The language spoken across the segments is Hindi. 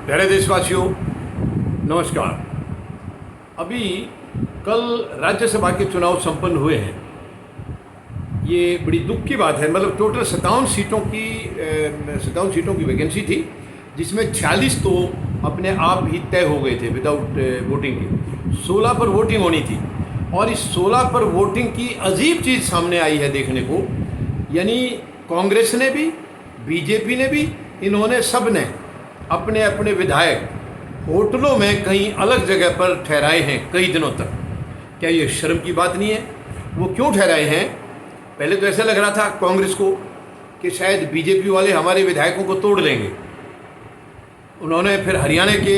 प्यारे देशवासियों, नमस्कार। अभी कल राज्यसभा के चुनाव संपन्न हुए हैं। ये बड़ी दुख की बात है। मतलब टोटल 57 सीटों की वैकेंसी थी, जिसमें 46 तो अपने आप ही तय हो गए थे विदाउट वोटिंग के। 16 पर वोटिंग होनी थी और इस 16 पर वोटिंग की अजीब चीज़ सामने आई है देखने को। यानी कांग्रेस ने भी, बीजेपी ने भी, इन्होंने सब ने अपने अपने विधायक होटलों में कहीं अलग जगह पर ठहराए हैं कई दिनों तक। क्या ये शर्म की बात नहीं है? वो क्यों ठहराए हैं? पहले तो ऐसा लग रहा था कांग्रेस को कि शायद बीजेपी वाले हमारे विधायकों को तोड़ लेंगे। उन्होंने फिर हरियाणा के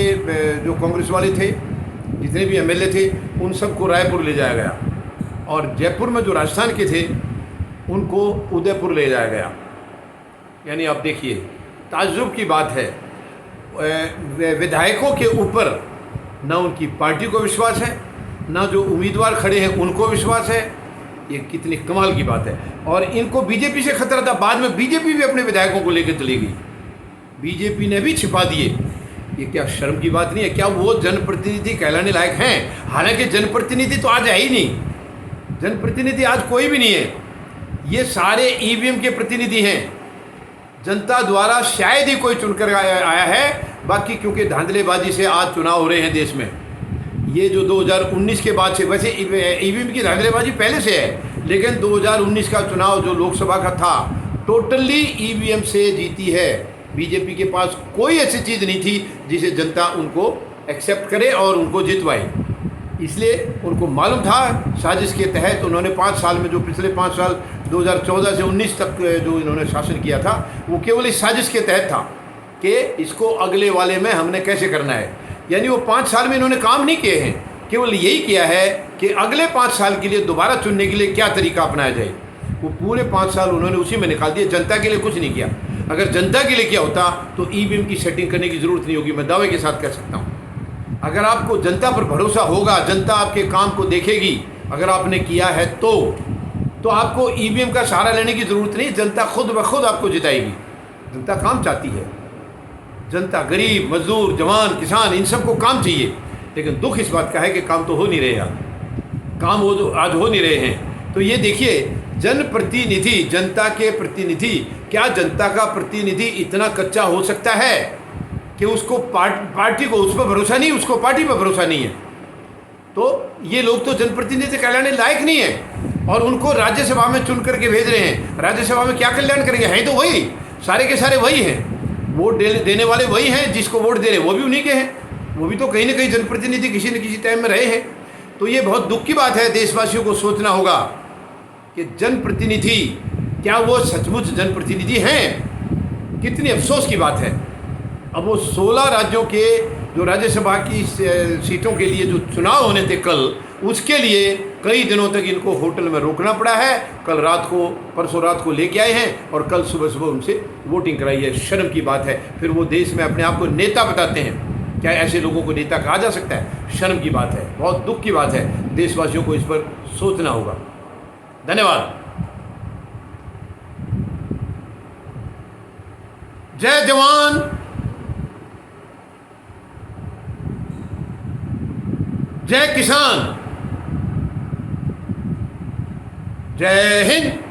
जो कांग्रेस वाले थे, जितने भी एमएलए थे, उन सबको रायपुर ले जाया गया और जयपुर में जो राजस्थान के थे उनको उदयपुर ले जाया गया। यानी आप देखिए, ताज्जुब की बात है। विधायकों के ऊपर ना उनकी पार्टी को विश्वास है, ना जो उम्मीदवार खड़े हैं उनको विश्वास है। ये कितनी कमाल की बात है। और इनको बीजेपी से खतरा था। बाद में बीजेपी भी अपने विधायकों को लेकर चली गई, बीजेपी ने भी छिपा दिए। ये क्या शर्म की बात नहीं है? क्या वो जनप्रतिनिधि कहलाने लायक हैं? हालांकि जनप्रतिनिधि तो आज है ही नहीं। जनप्रतिनिधि आज कोई भी नहीं है। ये सारे ईवीएम के प्रतिनिधि हैं। जनता द्वारा शायद ही कोई चुनकर आया है। बाकी क्योंकि धांधलेबाजी से आज चुनाव हो रहे हैं देश में। ये जो 2019 के बाद से, वैसे ईवीएम की धांधलेबाजी पहले से है, लेकिन 2019 का चुनाव जो लोकसभा का था, टोटली ईवीएम से जीती है। बीजेपी के पास कोई ऐसी चीज़ नहीं थी जिसे जनता उनको एक्सेप्ट करे और उनको जितवाए। इसलिए उनको मालूम था साजिश के तहत उन्होंने 5 साल में, जो पिछले 5 साल 2014 से 19 तक जो इन्होंने शासन किया था, वो केवल इस साजिश के तहत था कि इसको अगले वाले में हमने कैसे करना है। यानी वो 5 साल में इन्होंने काम नहीं किए हैं, केवल यही किया है कि अगले 5 साल के लिए दोबारा चुनने के लिए क्या तरीका अपनाया जाए। वो पूरे 5 साल उन्होंने उसी में निकाल दिए। जनता के लिए कुछ नहीं किया। अगर जनता के लिए किया होता तो ईवीएम की सेटिंग करने की ज़रूरत नहीं होगी। मैं दावे के साथ कह सकता हूँ। अगर आपको जनता पर भरोसा होगा, जनता आपके काम को देखेगी, अगर आपने किया है तो आपको ईवीएम का सहारा लेने की ज़रूरत नहीं। जनता खुद ब खुद आपको जिताएगी। जनता काम चाहती है। जनता गरीब, मजदूर, जवान, किसान, इन सबको काम चाहिए। लेकिन दुख इस बात का है कि काम तो हो नहीं रहे। काम आज हो नहीं रहे हैं। तो ये देखिए, जनप्रतिनिधि, जनता के प्रतिनिधि, क्या जनता का प्रतिनिधि इतना कच्चा हो सकता है कि उसको पार्टी को, उस पर भरोसा नहीं, उसको पार्टी पर भरोसा नहीं है? तो ये लोग तो जनप्रतिनिधि कहलाने लायक नहीं है और उनको राज्यसभा में चुन करके भेज रहे हैं। राज्यसभा में क्या कल्याण करेंगे? हैं तो वही, सारे के सारे वही हैं। वोट देने वाले वही हैं। जिसको वोट दे रहे वो भी उन्हीं के हैं। वो भी तो कहीं ना कहीं जनप्रतिनिधि किसी न किसी टाइम में रहे हैं। तो ये बहुत दुख की बात है। देशवासियों को सोचना होगा कि जनप्रतिनिधि, क्या वो सचमुच जनप्रतिनिधि हैं? कितनी अफसोस की बात है। अब वो 16 राज्यों के जो राज्यसभा की सीटों के लिए जो चुनाव होने थे कल, उसके लिए कई दिनों तक इनको होटल में रोकना पड़ा है। कल रात को, परसों रात को लेके आए हैं और कल सुबह सुबह उनसे वोटिंग कराई है। शर्म की बात है। फिर वो देश में अपने आप को नेता बताते हैं। क्या ऐसे लोगों को नेता कहा जा सकता है? शर्म की बात है। बहुत दुख की बात है। देशवासियों को इस पर सोचना होगा। धन्यवाद। जय जवान, जय किसान, जय हिंद।